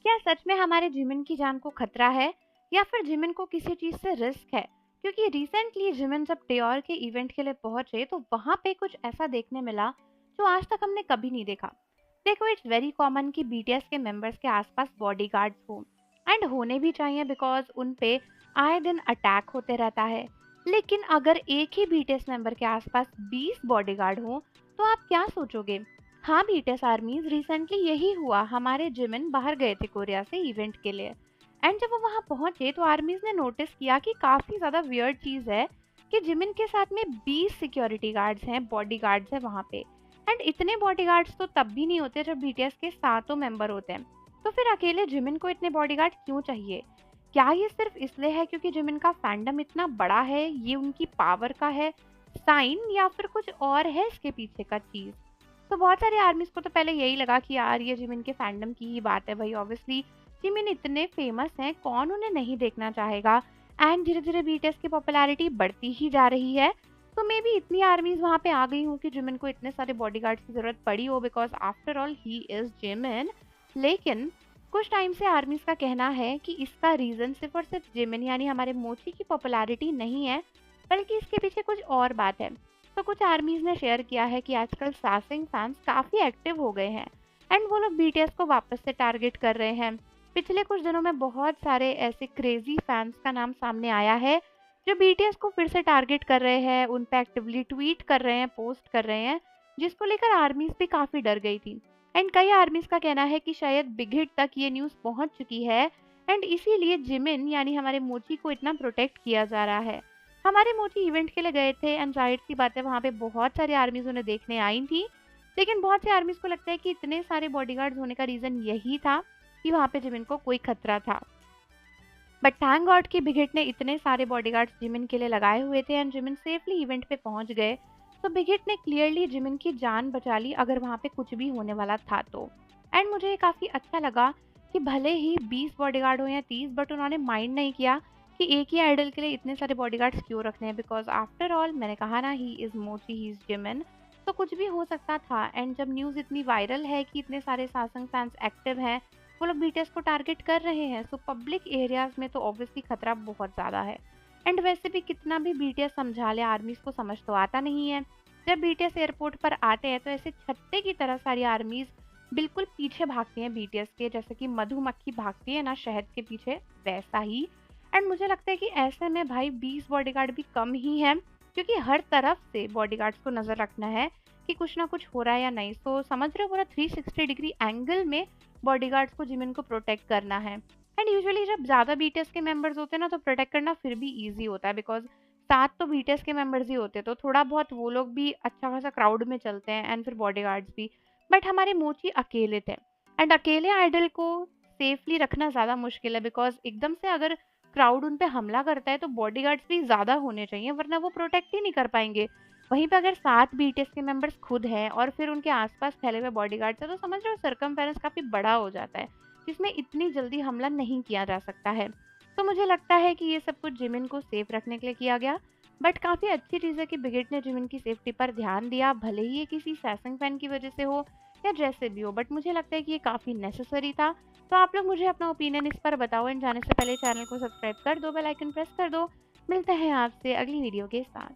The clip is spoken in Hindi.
क्या सच में हमारे जिमिन की जान को खतरा है या फिर जिमिन को किसी चीज से रिस्क है? क्योंकि रिसेंटली जिमिन जब टेयोर के इवेंट के लिए पहुंचे तो वहां पे कुछ ऐसा देखने मिला जो आज तक हमने कभी नहीं देखा। देखो, इट्स वेरी कॉमन कि बीटीएस के मेंबर्स के आसपास बॉडीगार्ड्स हो, एंड होने भी चाहिए बिकॉज उन पे आए दिन अटैक होते रहता है। लेकिन अगर एक ही बीटीएस मेंबर के आसपास 20 बॉडीगार्ड हो तो आप क्या सोचोगे? हाँ, बीटीएस आर्मीज रिसेंटली यही हुआ। हमारे जिमिन बाहर गए थे कोरिया से इवेंट के लिए, एंड जब वो वहां पहुंचे तो आर्मीज ने नोटिस किया कि काफी ज्यादा वियर्ड चीज है कि जिमिन के साथ में 20 सिक्योरिटी गार्ड्स हैं, बॉडी गार्ड्स हैं वहां पे। एंड इतने बॉडी गार्ड्स तो तब भी नहीं होते जब बीटीएस के सातों मेंबर होते हैं। तो फिर अकेले जिमिन को इतने बॉडीगार्ड क्यों चाहिए? क्या ये सिर्फ इसलिए है क्योंकि जिमिन का फैंडम इतना बड़ा है, ये उनकी पावर का है साइन, या फिर कुछ और है इसके पीछे का चीज? तो बहुत सारे आर्मीज को तो पहले यही लगा कि यार ये जिमिन के फैंडम की ही बात है भाई, ऑब्वियसली जिमिन इतने फेमस हैं, कौन उन्हें नहीं देखना चाहेगा। एंड धीरे धीरे बीटीएस की पॉपुलैरिटी बढ़ती ही जा रही है। तो मे बी इतनी आर्मीज वहां पे आ गई हूँ कि जिमिन को इतने सारे बॉडीगार्ड्स की जरूरत पड़ी हो, because after all he is Jimin. लेकिन कुछ टाइम से आर्मीज का कहना है कि इसका रीजन सिर्फ और सिर्फ जिमिन यानी हमारे मोची की पॉपुलैरिटी नहीं है, बल्कि इसके पीछे कुछ और बात है। तो कुछ आर्मीज ने शेयर किया है कि आजकल सासिंग फैंस काफी एक्टिव हो गए हैं, एंड वो लोग बीटीएस को वापस से टारगेट कर रहे हैं। पिछले कुछ दिनों में बहुत सारे ऐसे क्रेजी फैंस का नाम सामने आया है जो बीटीएस को फिर से टारगेट कर रहे हैं, उन पे एक्टिवली ट्वीट कर रहे हैं, पोस्ट कर रहे हैं, जिसको लेकर आर्मीज भी काफी डर गई थी। एंड कई आर्मीज का कहना है कि शायद बिग हिट तक ये न्यूज पहुंच चुकी है, एंड इसीलिए जिमिन यानी हमारे मोची को इतना प्रोटेक्ट किया जा रहा है। हमारे मोची इवेंट के लिए गए थे, एंड जाहिर सी बात है वहाँ पे बहुत सारे आर्मीज उन्हें देखने आई थी। लेकिन बहुत से आर्मीज को लगता है कि इतने सारे बॉडीगार्ड्स होने का रीजन यही था कि वहाँ पे जिमिन को कोई खतरा था। बट थैंक गॉड कि बिग हिट ने इतने सारे बॉडीगार्ड्स जिमिन के लिए लगाए हुए थे, एंड जिमिन सेफली इवेंट पे पहुंच गए। तो बिग हिट ने क्लियरली जिमिन की जान बचा ली अगर वहाँ पे कुछ भी होने वाला था तो। एंड मुझे ये काफ़ी अच्छा लगा कि भले ही 20 बॉडीगार्ड हो या 30, बट उन्होंने माइंड नहीं किया कि एक ही आइडल के लिए इतने सारे बॉडीगार्ड्स क्यों रखने हैं। बिकॉज आफ्टर ऑल मैंने कहा ना, ही इज़ मोची, ही इज़ जिमिन, तो कुछ भी हो सकता था। एंड जब न्यूज़ इतनी वायरल है कि इतने सारे सासंग फैंस एक्टिव हैं, वो लोग बीटीएस को टारगेट कर रहे हैं, सो पब्लिक एरियाज में तो ऑब्वियसली खतरा बहुत ज़्यादा है। एंड वैसे भी कितना भी बीटीएस समझा ले, आर्मीज को समझ तो आता नहीं है। जब बीटीएस एयरपोर्ट पर आते हैं तो ऐसे छत्ते की तरह सारी आर्मीज बिल्कुल पीछे भागती हैं बीटीएस के, जैसे कि मधुमक्खी भागती है ना शहद के पीछे, वैसा ही। एंड मुझे लगता है कि ऐसे में भाई 20 बॉडीगार्ड भी कम ही है, क्योंकि हर तरफ से बॉडीगार्ड्स को नजर रखना है कि कुछ ना कुछ हो रहा है या नहीं। सो समझ रहे हो, पूरा 360 डिग्री एंगल में बॉडीगार्ड्स को जिमिन को प्रोटेक्ट करना है। एंड यूजुअली जब ज़्यादा बीटीएस के मेंबर्स होते हैं ना तो प्रोटेक्ट करना फिर भी ईजी होता है, बिकॉज सात तो बीटीएस के मेंबर्स ही होते हैं, तो थोड़ा बहुत वो लोग भी अच्छा खासा क्राउड में चलते हैं, एंड फिर बॉडीगार्ड्स भी। बट हमारे मोची अकेले थे, एंड अकेले आइडल को सेफली रखना ज़्यादा मुश्किल है, बिकॉज एकदम से अगर क्राउड उन पे हमला करता है तो बॉडीगार्ड्स भी ज़्यादा होने चाहिए, वरना वो प्रोटेक्ट ही नहीं कर पाएंगे। वहीं पे अगर 7 बीटीएस के मेंबर्स खुद हैं और फिर उनके आसपास फैले हुए बॉडीगार्ड्स हैं, तो समझ रहे हो सर्कमफेरेंस काफ़ी बड़ा हो जाता है, जिसमें इतनी जल्दी हमला नहीं किया जा सकता है। तो मुझे लगता है कि ये सब कुछ जिमिन को सेफ रखने के लिए किया गया। बट काफ़ी अच्छी चीज़ है कि बिगिट ने जिमिन की सेफ्टी पर ध्यान दिया, भले ही ये किसी सैसंग फैन की वजह से हो या जैसे भी हो, बट मुझे लगता है कि ये काफ़ी नेसेसरी था। तो आप लोग मुझे अपना ओपिनियन इस पर बताओ, एंड जाने से पहले चैनल को सब्सक्राइब कर दो, बेल आइकन प्रेस कर दो। मिलते हैं आपसे अगली वीडियो के साथ।